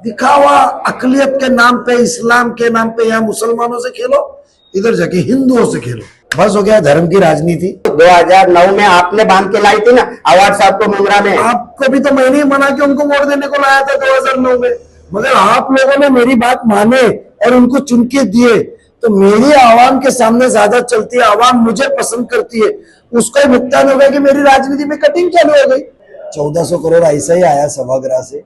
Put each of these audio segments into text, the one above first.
दिखावा अकलियत के नाम पे, इस्लाम के नाम पे यहाँ मुसलमानों से खेलो, इधर जाके हिंदुओं से खेलो। बस हो गया धर्म की राजनीति। 2009 में आपने बांध के लाई थी ना आवाज साहब को मुमरा में। आपको भी तो मैंने ही मना के उनको वोट देने को लाया था 2009 में, मगर आप लोगों ने मेरी बात माने और उनको चुन के दिए। तो मेरी आवाम के सामने ज्यादा चलती है, आवाम मुझे पसंद करती है, उसका ही भुगतान हो गया कि मेरी राजनीति में कटिंग चालू हो गई। 1400 करोड़ ऐसा ही आया सभागृह से,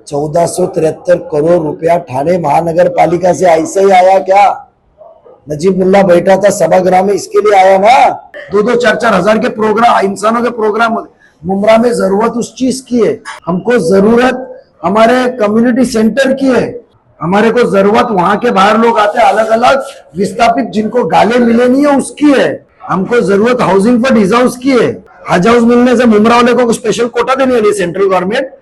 1473 करोड़ रुपया ठाणे महानगर पालिका से ऐसा ही आया क्या? नजीब मुल्ला बैठा था सभागृह में, इसके लिए आया ना। 2-2, 4-4 हजार के प्रोग्राम, इंसानों के प्रोग्राम। मुमरा में जरूरत उस चीज की है, हमको जरूरत हमारे कम्युनिटी सेंटर की है, हमारे को जरूरत वहां के बाहर लोग आते हैं अलग अलग विस्थापित जिनको गाले मिले नहीं है उसकी है, हमको जरूरत हाउसिंग फॉर हज हाउस की है। हज हाउस मिलने से मुमरा वाले को स्पेशल कोटा देने वाली है सेंट्रल गवर्नमेंट।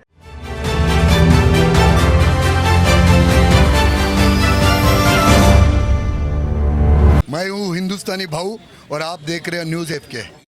मैं हूँ हिंदुस्तानी भाऊ और आप देख रहे हैं न्यूज़ एफ के।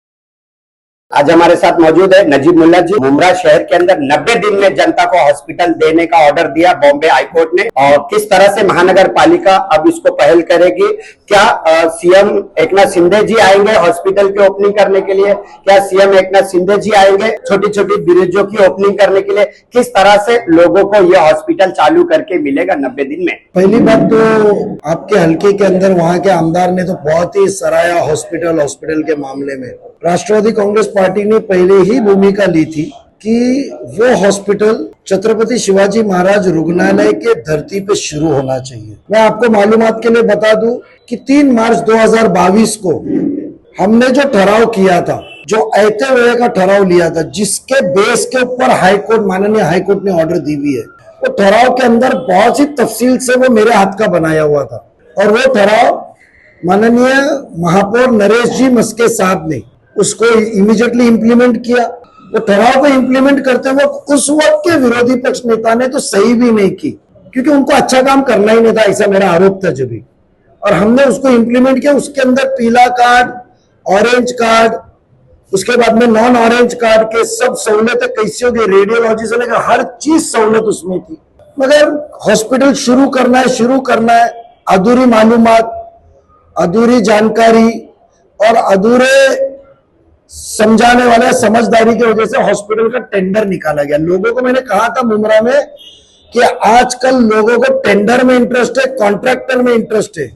आज हमारे साथ मौजूद है नजीब मुल्ला जी। मुमरा शहर के अंदर 90 दिन में जनता को हॉस्पिटल देने का ऑर्डर दिया बॉम्बे हाईकोर्ट ने, और किस तरह से महानगर पालिका अब इसको पहल करेगी। क्या सीएम एकनाथ शिंदे जी आएंगे हॉस्पिटल की ओपनिंग करने के लिए? क्या सीएम एकनाथ शिंदे जी आएंगे छोटी छोटी ब्रिजों की ओपनिंग करने के लिए? किस तरह से लोगों को यह हॉस्पिटल चालू करके मिलेगा 90 दिन में? पहली बात तो आपके हल्के के अंदर वहां के आमदार ने तो बहुत ही सराहा हॉस्पिटल के मामले में। राष्ट्रवादी कांग्रेस पार्टी ने पहले ही भूमिका ली थी कि वो हॉस्पिटल छत्रपति शिवाजी महाराज रुग्णालय के धरती पे शुरू होना चाहिए। मैं आपको मालूमात के लिए बता दूं कि 3 मार्च 2022 को हमने जो ठहराव किया था, जो ऐते हुए का ठहराव लिया था, जिसके बेस के ऊपर हाईकोर्ट, माननीय हाईकोर्ट ने ऑर्डर दी हुई है, वो ठहराव के अंदर बहुत सी तफसील से वो मेरे हाथ का बनाया हुआ था। और वो ठहराव माननीय महापौर नरेश जी मस्के साहब ने उसको इमीडिएटली इंप्लीमेंट किया। वो ठहराव को इंप्लीमेंट करते हुए उस वक्त के विरोधी पक्ष नेता ने तो सही भी नहीं की, क्योंकि उनको अच्छा काम करना ही नहीं था, ऐसा मेरा आरोप था जब भी। और हमने उसको इंप्लीमेंट किया। उसके अंदर पीला कार्ड, ऑरेंज कार्ड, उसके बाद में नॉन ऑरेंज कार्ड के सब सहूलतें कैसी होगी, रेडियोलॉजी से लेकर हर चीज सहूलत उसमें थी। मगर हॉस्पिटल शुरू करना है, अधूरी मालूमात, अधूरी जानकारी और अधूरे समझाने वाले समझदारी की वजह से हॉस्पिटल का टेंडर निकाला गया। लोगों को मैंने कहा था मुमरा में कि आजकल लोगों को टेंडर में इंटरेस्ट है, कॉन्ट्रैक्टर में इंटरेस्ट है,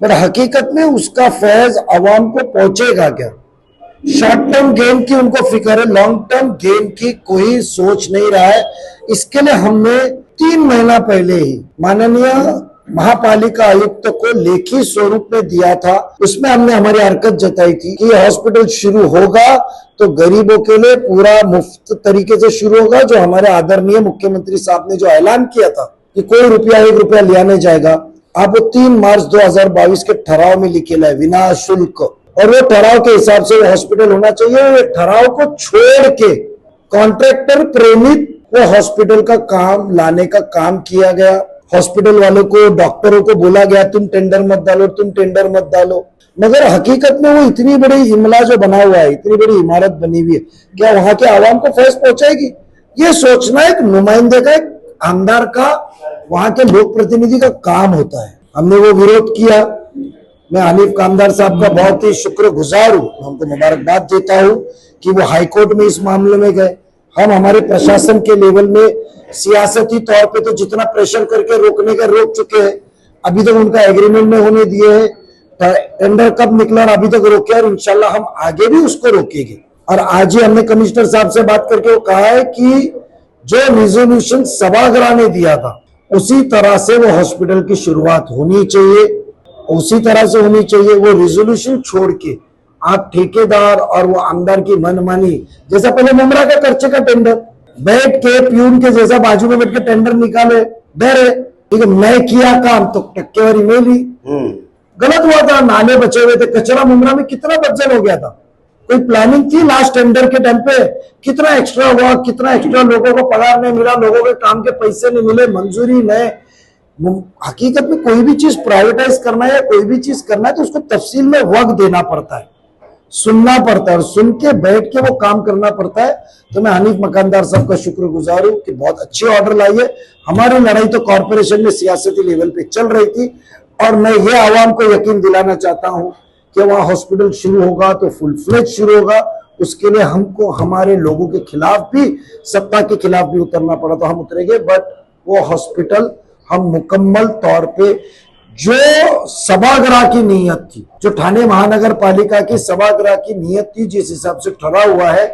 पर हकीकत में उसका फैज अवाम को पहुंचेगा क्या? शॉर्ट टर्म गेन की उनको फिक्र है, लॉन्ग टर्म गेन की कोई सोच नहीं रहा है। इसके लिए हमने 3 महीना पहले ही माननीय महापालिका आयुक्त को लेखी स्वरूप में दिया था। उसमें हमने हमारी हरकत जताई थी कि हॉस्पिटल शुरू होगा तो गरीबों के लिए पूरा मुफ्त तरीके से शुरू होगा, जो हमारे आदरणीय मुख्यमंत्री साहब ने जो ऐलान किया था कि कोई रुपया 1 रुपया लिया नहीं जाएगा। आप 3 मार्च 2022 के ठहराव में लिखे लाए विना शुल्क, और वो ठहराव के हिसाब से हॉस्पिटल होना चाहिए। वो ठहराव को छोड़ के कॉन्ट्रैक्टर प्रेरित वो हॉस्पिटल का काम लाने का काम किया गया। हॉस्पिटल वालों को, डॉक्टरों को बोला गया तुम टेंडर मत डालो, मगर हकीकत में वो इतनी बड़ी इमला जो बना हुआ है, इतनी बड़ी इमारत बनी हुई है, क्या वहां के आवाम को फैज पहुंचाएगी? ये सोचना एक नुमाइंदे का, एक आमदार का, वहां के लोक प्रतिनिधि का काम होता है। हमने वो विरोध किया। मैं हनीफ कामदार साहब का बहुत ही शुक्रगुजार हूँ, उनको मुबारकबाद देता हूँ कि वो हाईकोर्ट में इस मामले में गए। हम हमारे प्रशासन के लेवल में सियासती तौर पे तो जितना प्रेशर करके रोकने का रोक चुके हैं, अभी तक उनका एग्रीमेंट में होने दिए हैं। टेंडर कब निकला और अभी तक रोके, और इंशाल्लाह हम आगे भी उसको रोकेंगे। और आज ही हमने कमिश्नर साहब से बात करके वो कहा है कि जो रिजोल्यूशन सभागृह ने दिया था उसी तरह से वो हॉस्पिटल की शुरुआत होनी चाहिए, उसी तरह से होनी चाहिए। वो रिजोल्यूशन छोड़ के आप ठेकेदार और वो आमदार की मनमानी, जैसा पहले मुमरा का खर्चे का टेंडर बैठ के प्यून के जैसा बाजू में बैठ के टेंडर निकाले, डरे, ठीक है मैं किया काम तो टक्केवारी में ली, गलत हुआ था। नाले बचे हुए थे, कचरा मुमरा में कितना बदजल हो गया था। कोई प्लानिंग थी लास्ट टेंडर के टाइम पे? कितना एक्स्ट्रा हुआ, कितना एक्स्ट्रा लोगों को पगार नहीं मिला, लोगों के काम के पैसे नहीं मिले, मंजूरी नहीं। हकीकत में कोई भी चीज प्राइवेटाइज करना है या कोई भी चीज करना है तो उसको तफसील में वक्त देना पड़ता है। सुनना पड़ता है और सुन के बैठ के वो काम करना पड़ता है। तो मैं हनीफ मकानदार साहब का शुक्रगुजार हूं कि बहुत अच्छे ऑर्डर लाइए। हमारी लड़ाई तो कॉर्पोरेशन में सियासती लेवल पे चल रही थी और मैं ये आवाम को यकीन दिलाना चाहता हूं कि वहां हॉस्पिटल शुरू होगा तो फुल फ्लेज शुरू होगा। उसके लिए हमको हमारे लोगों के खिलाफ भी, सत्ता के खिलाफ भी उतरना पड़ा तो हम उतरेंगे, बट वो हॉस्पिटल हम मुकम्मल तौर पे जो सभागृह की नीयत थी, जो ठाणे महानगर पालिका की सभागृह की नीयत थी, जिस हिसाब से ठहरा हुआ है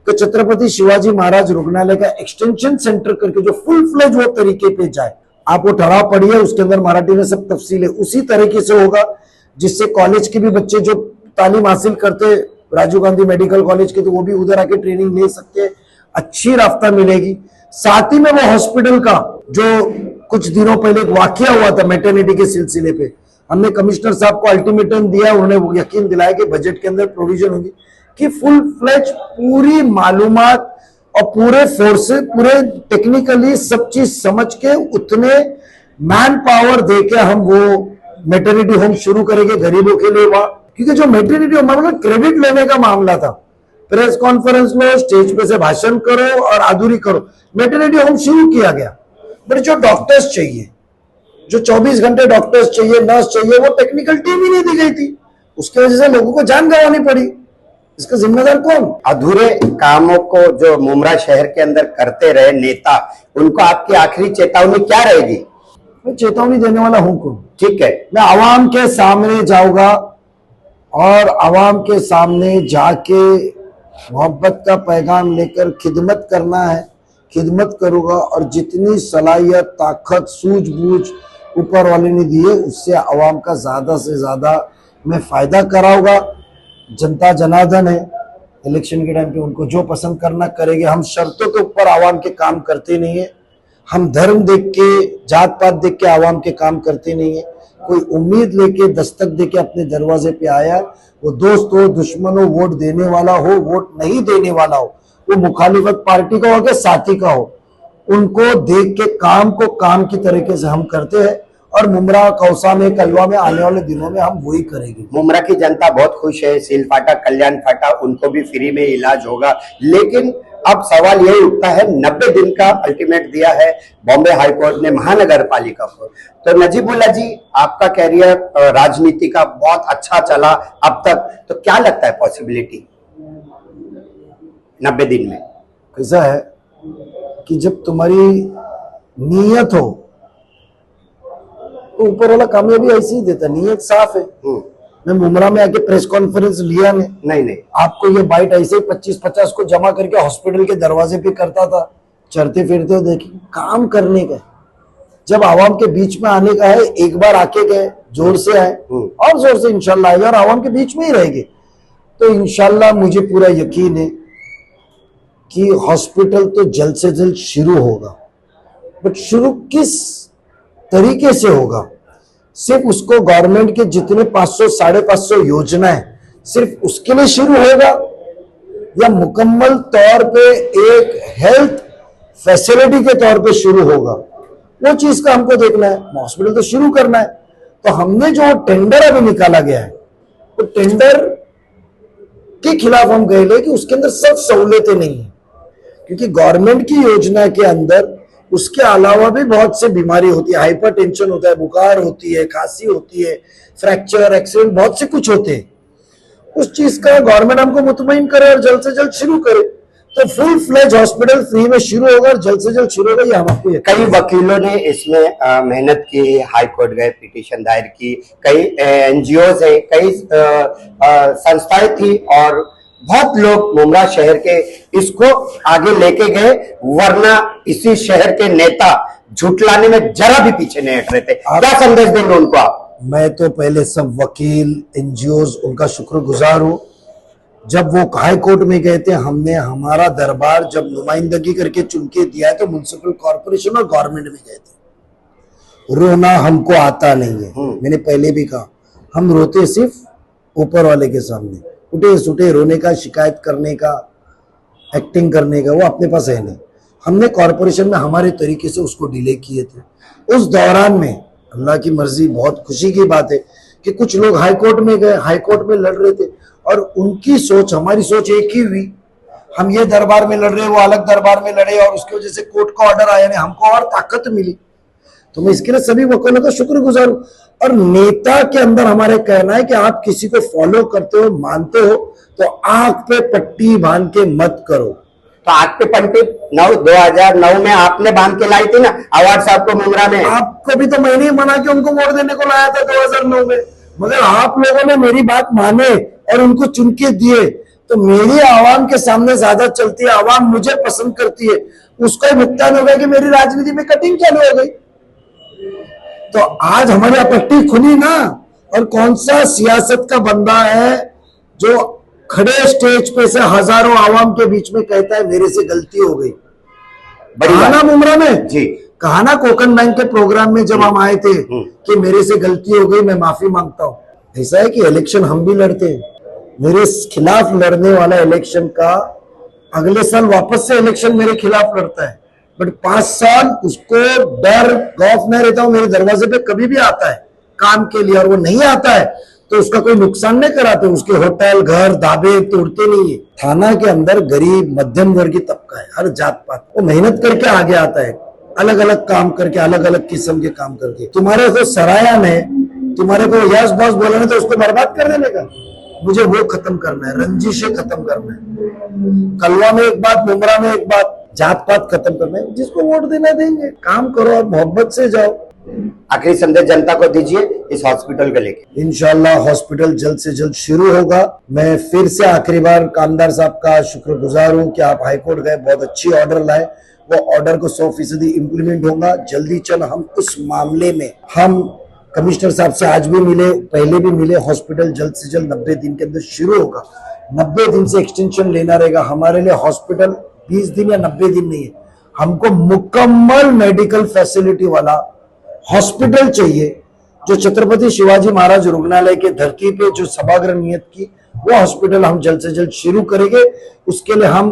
कि छत्रपति शिवाजी महाराज रुग्णालय का एक्सटेंशन सेंटर करके जो फुल फ्लेज वो तरीके पे जाए, आप वो ठहराव पढ़िए, उसके अंदर मराठी में सब तफसील है, उसी तरीके से होगा जिससे कॉलेज के भी बच्चे जो तालीम हासिल करते राजीव गांधी मेडिकल कॉलेज के, तो वो भी उधर आके ट्रेनिंग ले सकते हैं, अच्छी रास्ता मिलेगी। साथ ही में वो हॉस्पिटल का जो कुछ दिनों पहले एक वाकया हुआ था मैटरनिटी के सिलसिले पे, हमने कमिश्नर साहब को अल्टीमेटम दिया, उन्होंने वो यकीन दिलाया कि बजट के अंदर प्रोविजन होगी कि फुल फ्लेज पूरी मालूमात और पूरे फोर्सेस, पूरे टेक्निकली सब चीज समझ के उतने मैन पावर देके हम वो मैटरनिटी होम शुरू करेंगे गरीबों के लिए वहां। क्योंकि जो मैटरनिटी होम मतलब क्रेडिट लेने का मामला था, प्रेस कॉन्फ्रेंस में स्टेज पे से भाषण करो और आधुरी करो, मैटरनिटी होम शुरू किया गया। बट जो डॉक्टर्स चाहिए, जो 24 घंटे डॉक्टर्स चाहिए, नर्स चाहिए, वो टेक्निकल टीम ही नहीं दी गई थी, उसकी वजह से लोगों को जान गंवानी पड़ी। इसका जिम्मेदार कौन? अधूरे कामों को जो मुमरा शहर के अंदर करते रहे नेता, उनको आपकी आखिरी चेतावनी क्या रहेगी? मैं चेतावनी देने वाला हूं कौन? ठीक है, मैं आवाम के सामने जाऊंगा और आवाम के सामने जाके मोहब्बत का पैगाम लेकर खिदमत करना है, खिदमत करूंगा और जितनी सलाहियत, ताकत, सूझबूझ ऊपर वाले ने दी है उससे आवाम का ज्यादा से ज्यादा मैं फायदा कराऊंगा। जनता जनार्दन है, इलेक्शन के टाइम पे उनको जो पसंद करना करेंगे। हम शर्तों के ऊपर आवाम के काम करते नहीं है, हम धर्म देख के, जात पात देख के आवाम के काम करते नहीं है। कोई उम्मीद लेके, दस्तक देके अपने दरवाजे पे आया, वो दोस्त हो, दुश्मन हो, वोट देने वाला हो, वोट नहीं देने वाला हो, वो मुखालिफत पार्टी का हो या साथी का हो, उनको देख के काम को काम की तरीके से हम करते हैं और मुमरा, कौसा में, कलवा में आने वाले दिनों में हम वही करेंगे। मुमरा की जनता बहुत खुश है, सील फाटा, कल्याण फाटा, उनको भी फ्री में इलाज होगा। लेकिन अब सवाल यही उठता है, 90 दिन का अल्टीमेट दिया है बॉम्बे हाईकोर्ट ने महानगर पालिका को। तो नजीबुल्ला जी, आपका कैरियर राजनीति का बहुत अच्छा चला अब तक, तो क्या लगता है पॉसिबिलिटी 90 दिन में? कैसा है कि जब तुम्हारी नीयत हो तो ऊपर वाला कामयाबी ऐसे ही देता, नीयत साफ है। मैं मुमरा में आके प्रेस कॉन्फ्रेंस लिया नहीं, आपको ये बाइट ऐसे ही 25-50 को जमा करके हॉस्पिटल के दरवाजे पे करता था, चलते फिरते हो, देखिए काम करने का, जब आवाम के बीच में आने का है, एक बार आके गए, जोर से आए और जोर से इंशाल्लाह आएगा और आवाम के बीच में ही रहेंगे। तो इंशाल्लाह मुझे पूरा यकीन है कि हॉस्पिटल तो जल्द से जल्द शुरू होगा, बट शुरू किस तरीके से होगा? सिर्फ उसको गवर्नमेंट के जितने 500-550 योजना है सिर्फ उसके लिए शुरू होगा या मुकम्मल तौर पे एक हेल्थ फैसिलिटी के तौर पे शुरू होगा? वो चीज का हमको देखना है। हॉस्पिटल तो शुरू करना है, तो हमने जो टेंडर अभी निकाला गया है, तो टेंडर के खिलाफ हम गए कि उसके अंदर सब सहूलियतें नहीं है, क्योंकि गवर्नमेंट की योजना के अंदर उसके अलावा भी बहुत से बीमारी होती है, हाइपरटेंशन होता है, बुखार होती है, खांसी होती है, फ्रैक्चर, एक्सीडेंट, बहुत से कुछ होते हैं। उस चीज का गवर्नमेंट हमको मुतमईन करे और जल्द से जल्द शुरू करे, तो फुल फ्लेज हॉस्पिटल फ्री में शुरू होगा और जल्द से जल्द शुरू होगा, ये हम आपको। कई वकीलों ने इसमें मेहनत की, हाई कोर्ट गए, पिटीशन दायर की, कई एनजीओ है, कई संस्थाएं थी और बहुत लोग मुमरा शहर के इसको आगे लेके गए, वरना इसी शहर के नेता झुटलाने में जरा भी पीछे नहीं हट रहे थे। क्या संदेश देंगे उनको आप? मैं तो पहले सब वकील, एनजीओज, उनका शुक्रगुजार हूं। जब वो हाई कोर्ट में गए थे, हमने हमारा दरबार जब नुमाइंदगी करके चुन के दिया है, तो म्युनिसिपल कॉर्पोरेशन और गवर्नमेंट में गए थे। रोना हमको आता नहीं है, मैंने पहले भी कहा, हम रोते सिर्फ ऊपर वाले के सामने, उठे सुटे रोने का, शिकायत करने का, एक्टिंग करने का वो अपने पास है नहीं। हमने कॉर्पोरेशन में हमारे तरीके से उसको डिले किए थे। उस दौरान में अल्लाह की मर्जी, बहुत खुशी की बात है कि कुछ लोग हाई कोर्ट में गए, हाई कोर्ट में लड़ रहे थे और उनकी सोच हमारी सोच एक ही हुई। हम ये दरबार में लड़ रहे, वो अलग दरबार में लड़े और उसकी वजह से कोर्ट का ऑर्डर आया, यानी हमको और ताकत मिली। तो मैं इसके लिए सभी वकीलों का शुक्रगुजार हूं। और नेता के अंदर हमारे कहना है कि आप किसी को फॉलो करते हो, मानते हो, तो आंख पे पट्टी बांध के मत करो। तो आग पे पट्टी 2009 में आपने बांध के लाई थी ना आवाज साहब को मुमरा में। आपको भी तो मैंने ही मना के उनको वोट देने को लाया था 2009 में, मगर आप लोगों ने मेरी बात माने और उनको चुन के दिए। तो मेरी आवाम के सामने ज्यादा चलती है, आवाम मुझे पसंद करती है, उसका ही भुगतान हो गया कि मेरी राजनीति में कटिंग चालू हो गई। तो आज हमारी पट्टी खुली ना। और कौन सा सियासत का बंदा है जो खड़े स्टेज पे से हजारों आवाम के बीच में कहता है मेरे से गलती हो गई। कहा ना मुमरा में जी, कहा ना कोकन बैंक के प्रोग्राम में जब हम आए थे कि मेरे से गलती हो गई, मैं माफी मांगता हूं। ऐसा है कि इलेक्शन हम भी लड़ते हैं, मेरे खिलाफ लड़ने वाला इलेक्शन का अगले साल वापस से इलेक्शन मेरे खिलाफ लड़ता है, बट 5 साल उसको डर खौफ नहीं रहता हूं। मेरे दरवाजे पे कभी भी आता है काम के लिए और वो नहीं आता है तो उसका कोई नुकसान नहीं कराते, उसके होटल घर ढाबे तोड़ते नहीं है। थाना के अंदर गरीब मध्यम वर्गीय तबका है, हर जात पात, वो मेहनत करके आगे आता है, अलग अलग काम करके, अलग अलग किस्म के काम करके। तुम्हारे को सराया में तुम्हारे को यस बॉस बोला नहीं तो उसको बर्बाद कर देने का, मुझे वो खत्म करना है, रंजिशें खत्म करना है। कलवा में एक बात, मुमरा में एक बात, जात पात खत्म करना है। जिसको वोट देना देंगे, काम करो और मोहब्बत से जाओ। आखिरी संदेश जनता को दीजिए इस हॉस्पिटल को लेके। इंशाल्लाह हॉस्पिटल जल्द से जल्द शुरू होगा। मैं फिर से आखिरी बार कामदार साहब का शुक्रगुजार हूं कि आप हाईकोर्ट गए, बहुत अच्छी ऑर्डर लाए, वो ऑर्डर को 100% इम्प्लीमेंट होगा। जल्दी चल हम उस मामले में हम कमिश्नर साहब से आज भी मिले, पहले भी मिले। हॉस्पिटल जल्द से जल्द 90 दिन के अंदर शुरू होगा। 90 दिन से एक्सटेंशन लेना रहेगा। हमारे लिए हॉस्पिटल 20 दिन या 90 दिन नहीं है, हमको मुकम्मल मेडिकल फैसिलिटी वाला हॉस्पिटल चाहिए। जो छत्रपति शिवाजी महाराज रुग्णालय के धरती पे जो सभागृह नियत की, वो हॉस्पिटल हम जल्द से जल्द शुरू करेंगे। उसके लिए हम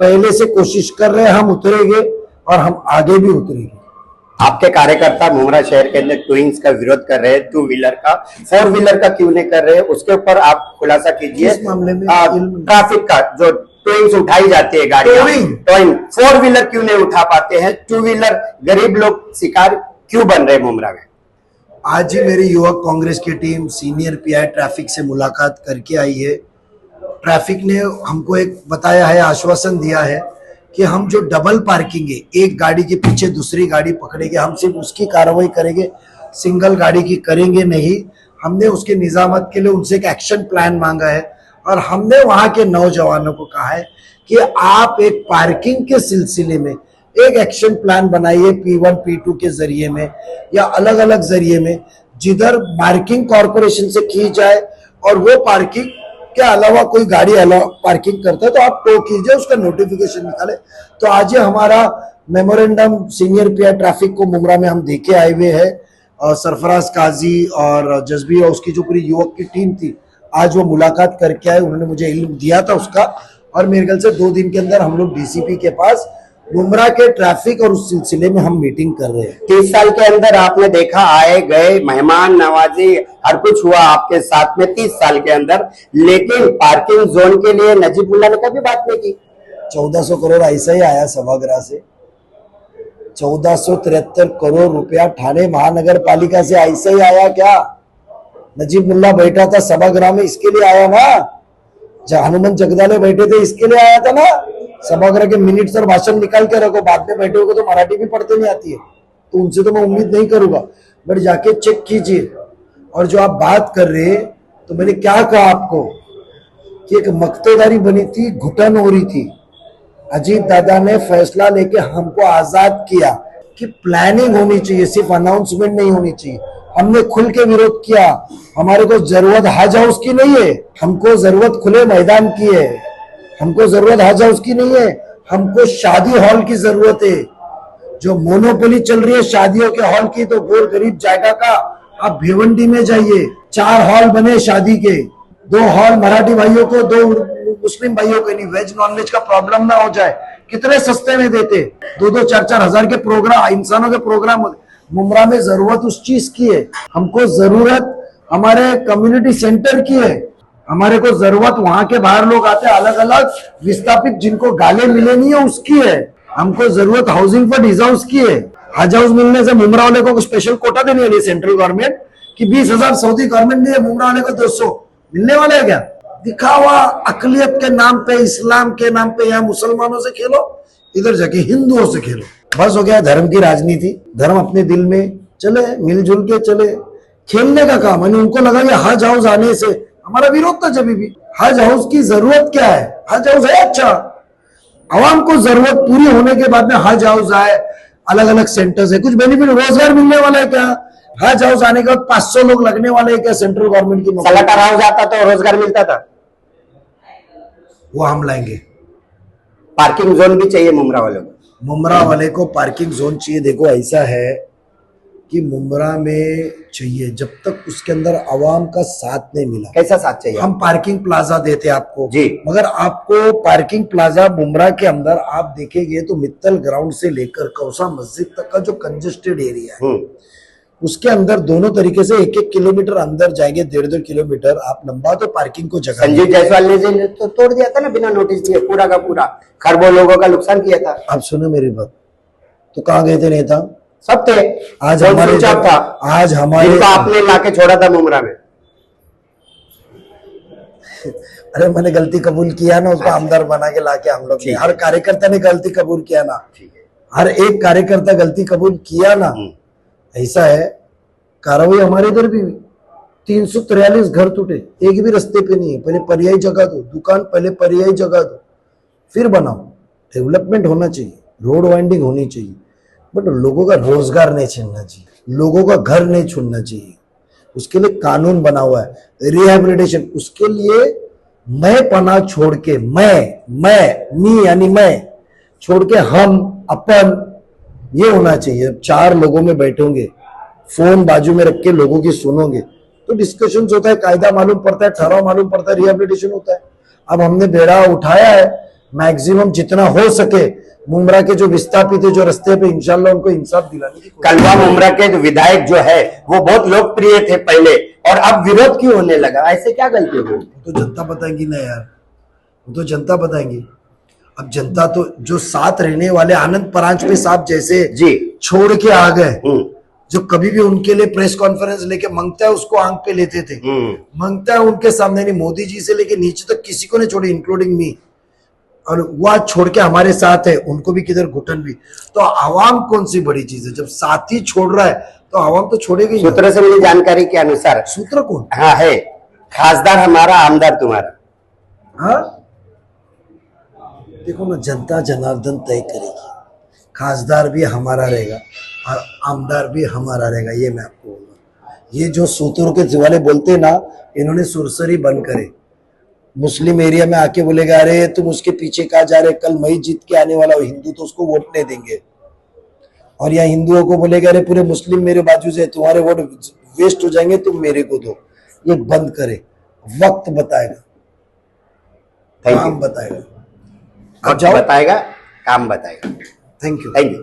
पहले से कोशिश कर रहे हैं, हम उतरेंगे और हम आगे भी उतरेंगे। आपके कार्यकर्ता मुमरा शहर के अंदर ट्विंस का विरोध कर रहे हैं, 2 व्हीलर का, 4 व्हीलर का क्यों नहीं कर रहे हैं, उसके ऊपर आप खुलासा कीजिए। इस मामले में ट्रैफिक का जो ट्विंस उठाई जाती है गाड़ियां, 4 व्हीलर क्यों नहीं उठा पाते हैं, 2 व्हीलर गरीब लोग शिकार क्यों बन रहे मुमरा में? आज ही मेरी युवक कांग्रेस की टीम सीनियर पीआई ट्रैफिक से मुलाकात करके आई है। ट्रैफिक ने हमको एक बताया है, आश्वासन दिया है कि हम जो डबल पार्किंग है, एक गाड़ी के पीछे दूसरी गाड़ी पकड़ेंगे, हम सिर्फ उसकी कार्रवाई करेंगे, सिंगल गाड़ी की करेंगे नहीं। हमने उसके निजामत के लिए उनसे एक एक्शन प्लान मांगा है और हमने वहां के नौजवानों को कहा है कि आप एक पार्किंग के सिलसिले में एक एक्शन प्लान बनाइए, P1 P2 के जरिए में या अलग अलग जरिए में, जिधर पार्किंग कॉर्पोरेशन से की जाए और वो पार्किंग के अलावा कोई गाड़ी पार्किंग करता है तो आप टो कीजिए, उसका नोटिफिकेशन निकाले। तो आज ये हमारा मेमोरेंडम सीनियर पीआई ट्रैफिक को मुमरा में हम देके आए हुए हैं और सरफराज काजी और जज्बी और उसकी जो पूरी युवक की टीम थी, आज वो मुलाकात करके आए। उन्होंने मुझे इल्म दिया था उसका और मेरे ख्याल से 2 दिन के अंदर हम लोग डीसीपी के पास मुमरा के ट्रैफिक और उस सिलसिले में हम मीटिंग कर रहे हैं। 30 साल के अंदर आपने देखा आए गए मेहमान नवाजी हर कुछ हुआ आपके साथ में 30 साल के अंदर, लेकिन पार्किंग जोन के लिए नजीब मुल्ला ने कभी बात नहीं की। 1400 करोड़ ऐसा ही आया सभागृह से, 1473 करोड़ रुपया ठाणे महानगर पालिका से ऐसा ही आया क्या? नजीब मुल्ला बैठा था सभागृह में, इसके लिए आया ना। हनुमान जगदाले बैठे थे, इसके लिए आया था ना। सभागृह के मिनट्स और भाषण निकाल के रखो, बाद में बैठे हो तो मराठी भी पढ़ते नहीं आती है, तो उनसे तो मैं उम्मीद नहीं करूंगा, बट जाके चेक कीजिए। और जो आप बात कर रहे, तो मैंने क्या कहा आपको कि एक मक्तेदारी बनी थी, घुटन हो रही थी। अजीत दादा ने फैसला लेके हमको आजाद किया कि प्लानिंग होनी चाहिए, सिर्फ अनाउंसमेंट नहीं होनी चाहिए। हमने खुल के विरोध किया। हमारे को जरूरत हज हाउस की नहीं है, हमको जरूरत खुले मैदान की है। हमको जरूरत हज हाउस की नहीं है, हमको शादी हॉल की जरूरत है। जो मोनोपोली चल रही है शादियों के हॉल की, तो गोर गरीब जायका का आप भिवंडी में जाइए, 4 हॉल बने शादी के, 2 हॉल मराठी भाइयों को, 2 मुस्लिम भाइयों को, नहीं वेज नॉनवेज का प्रॉब्लम ना हो जाए। कितने सस्ते में देते, 2-2, 4-4 हजार के प्रोग्राम, इंसानों के प्रोग्राम। मुमरा में जरूरत उस चीज की है, हमको जरूरत हमारे कम्युनिटी सेंटर की है। हमारे को जरूरत वहां के बाहर लोग आते हैं अलग अलग विस्थापित जिनको गाले मिले नहीं है उसकी है। हमको जरूरत हाउसिंग फॉर हज हाउस की है। हज हाउस मिलने से मुमरा वाले को स्पेशल कोटा देने वाली सेंट्रल गवर्नमेंट कि 20,000 सऊदी गवर्नमेंट ने मुमरा वाले को 200 मिलने वाले है क्या? दिखावा अकलियत के नाम पे, इस्लाम के नाम पे। यहाँ मुसलमानों से खेलो, इधर जाके हिंदुओं से खेलो। बस हो गया धर्म की राजनीति। धर्म अपने दिल में चले, मिलजुल के चले, खेलने का काम है। उनको लगा कि हज हाउस आने से हमारा विरोध था। जब भी हज हाउस की जरूरत क्या है? हज हाउस है अच्छा, आवाम को जरूरत पूरी होने के बाद में हज हाउस आए, अलग अलग सेंटर्स है, कुछ बेनिफिट रोजगार मिलने वाला है क्या? हज हाउस आने के बाद 500 लोग लगने वाले हैं क्या सेंट्रल गवर्नमेंट की नौकरी? सलाटर हाउस आता तो रोजगार मिलता था। वो हम लाएंगे। पार्किंग जोन भी चाहिए मुमरा वालों को। मुमरा वाले को पार्किंग जोन चाहिए। देखो ऐसा है कि मुमरा में चाहिए जब तक उसके अंदर आवाम का साथ नहीं मिला। कैसा साथ चाहिए? हम पार्किंग प्लाजा देते आपको जी, मगर आपको पार्किंग प्लाजा मुमरा के अंदर आप देखेंगे तो मित्तल ग्राउंड से लेकर कौसा मस्जिद तक का जो कंजेस्टेड एरिया है उसके अंदर दोनों तरीके से 1-1 किलोमीटर अंदर जाएंगे, 1.5-2 किलोमीटर आप लंबा तो पार्किंग को जगह। संजीव जायसवाल ने तो तोड़ दिया था ना बिना नोटिस दिए, पूरा का पूरा खरबों लोगों का नुकसान किया था। आप सुनो मेरी बात, तो कहाँ गए थे नेता? सब थे। आज हमारे था, आज हमारे जिनको आपने लाके छोड़ा था मुमरा में। अरे मैंने गलती कबूल किया ना, उसको आमदार बना के लाके हम लोग, हर कार्यकर्ता ने गलती कबूल किया ना, हर एक कार्यकर्ता गलती कबूल किया ना। ऐसा है, कार्रवाई हमारे इधर भी हुई। 343 घर टूटे, एक भी रास्ते पे नहीं है। पहले पर्यायी जगह दो, दुकान पहले पर्यायी जगह दो, फिर बनाओ। डेवलपमेंट होना चाहिए, रोड वाइंडिंग होनी चाहिए, बट लोगों का रोजगार नहीं छीनना चाहिए, लोगों का घर नहीं छूटना चाहिए। उसके लिए कानून बना हुआ है, रिहेबिलिटेशन। उसके लिए मैं पना छोड़ के, मी यानी मैं छोड़ के हम, अपन, ये होना चाहिए। जब 4 लोगों में बैठोगे, फोन बाजू में रख के लोगों की सुनोगे तो डिस्कशन होता है, कायदा मालूम पड़ता है, ठहराव मालूम पड़ता है, रिहेबिलिटेशन होता है। अब हमने बेड़ा उठाया है, मैक्सिमम जितना हो सके मुमरा के जो विस्थापित है जो रास्ते पे, इंशाल्लाह उनको इंसाफ दिलाने की। कलवा मुमरा के जो विधायक जो है वो बहुत लोकप्रिय थे पहले, और अब विरोध क्यों होने लगा? ऐसे क्या गलती हो गई? तो जनता बताएंगी ना यार, वो तो जनता बताएंगी। अब जनता तो जो साथ रहने वाले आनंद परांजपे साहब जैसे जी छोड़ के आ गए, जो कभी भी उनके लिए प्रेस कॉन्फ्रेंस लेके मांगता है उसको आंख पे लेते थे, मांगता है उनके सामने नहीं, मोदी जी से लेके नीचे तक किसी को नहीं छोड़ी, इंक्लूडिंग मी। और वो आज छोड़ के हमारे साथ है, उनको भी किधर घुटन भी। तो आवाम कौन सी बड़ी चीज है? जब साथी छोड़ रहा है तो आवाम तो छोड़ेगी। सूत्रों से मिली जानकारी के अनुसार, सूत्र कौन? हाँ है, खासदार हमारा, आमदार तुम्हारा। हाँ देखो ना, जनता जनार्दन तय करेगी, खासदार भी हमारा रहेगा और आमदार भी हमारा रहेगा। ये मैं आपको बोलूँगा। ये जो सूत्रों के वाले बोलते ना, इन्होंने सुरसरी बंद करे। मुस्लिम एरिया में आके बोलेगा अरे तुम उसके पीछे कहाँ जा रहे, कल मैं जीत के आने वाला हूँ, हिंदू तो उसको वोट नहीं देंगे। और यहाँ हिंदुओं को बोलेगा अरे पूरे मुस्लिम मेरे बाजू से, तुम्हारे वोट वेस्ट हो जाएंगे, तुम मेरे को दो। ये बंद करे, वक्त बताएगा, काम बताएगा। वक्त बताएगा, काम बताएगा। Thank you. Thank you.